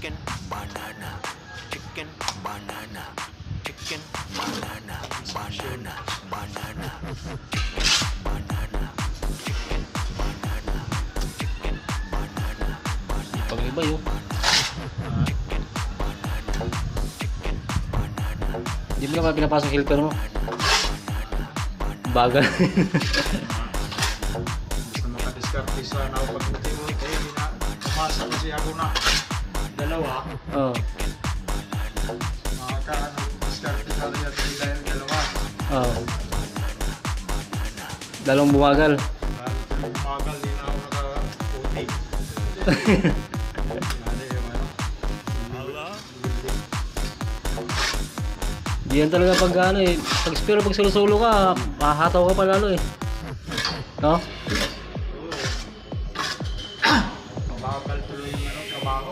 chicken, banana, chicken, banana, chicken, banana, banana, banana, chicken, banana, chicken, banana, chicken, banana, banana. Pag-iba yun. Hindi mo naman pinapasok helper mo. Bagal. Gusto makadiskarte sa nakapagpunti mo. Kaya hindi na pumasa kasi ako na dalawa. Oo. Makaka-diskarte sa kanya sila yung dalawa. Oo. Dalawang bumagal. Dahil umagal din ako naka-puti. Ano yung ano? Diyan talaga pag ano eh. Pero pag solo-solo ka, mahataw ka pa lalo eh. No? Mabagal tuloy yung ano, trabaho.